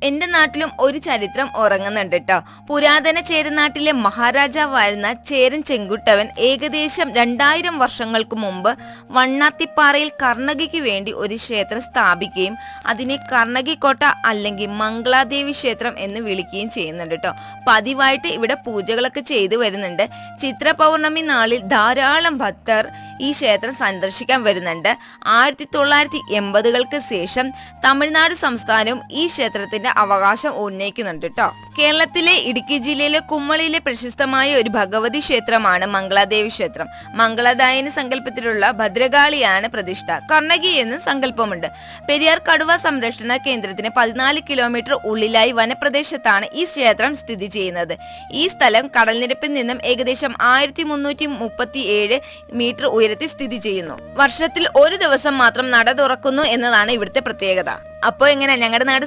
എന്റെ നാട്ടിലും ഒരു ചരിത്രം ഉറങ്ങുന്നുണ്ട് കേട്ടോ. പുരാതന ചേരനാട്ടിലെ മഹാരാജാവായിരുന്ന ചേരൻ ചെങ്കുട്ടവൻ ഏകദേശം 2000 വർഷങ്ങൾക്ക് മുമ്പ് വണ്ണാത്തിപ്പാറയിൽ കർണകിക്ക് വേണ്ടി ഒരു ക്ഷേത്രം സ്ഥാപിക്കുകയും അതിനെ കർണകിക്കോട്ട അല്ലെങ്കിൽ മംഗളാദേവി ക്ഷേത്രം എന്ന് വിളിക്കുകയും ചെയ്യുന്നുണ്ട് കേട്ടോ. പതിവായിട്ട് ഇവിടെ പൂജകളൊക്കെ ചെയ്തു വരുന്നുണ്ട്. ചിത്ര പൗർണമി നാളിൽ ധാരാളം ഭക്തർ ഈ ക്ഷേത്രം സന്ദർശിക്കാൻ വരുന്നുണ്ട്. 1980-കൾക്ക് ശേഷം തമിഴ്നാട് സംസ്ഥാനവും ഈ ക്ഷേത്രത്തിന്റെ അവകാശം ഉന്നയിക്കുന്നുണ്ട് കേട്ടോ. കേരളത്തിലെ ഇടുക്കി ജില്ലയിലെ കുമ്മളിയിലെ പ്രശസ്തമായ ഒരു ഭഗവതി ക്ഷേത്രമാണ് മംഗളാദേവി ക്ഷേത്രം. മംഗളദായന സങ്കല്പത്തിലുള്ള ഭദ്രകാളിയാണ് പ്രതിഷ്ഠ. കർണകി എന്നും സങ്കല്പമുണ്ട്. പെരിയാർ കടുവ സംരക്ഷണ കേന്ദ്രത്തിന് 14 കിലോമീറ്റർ ഉള്ളിലായി വനപ്രദേശത്താണ് ഈ ക്ഷേത്രം സ്ഥിതി ചെയ്യുന്നത്. ഈ സ്ഥലം കടൽനിരപ്പിൽ നിന്നും ഏകദേശം 1337 മീറ്റർ ഉയരത്തിൽ സ്ഥിതി ചെയ്യുന്നു. വർഷത്തിൽ ഒരു ദിവസം മാത്രം നട തുറക്കുന്നു എന്നതാണ് ഇവിടുത്തെ പ്രത്യേകത. അപ്പോൾ എങ്ങനെ ഞങ്ങളുടെ നാട്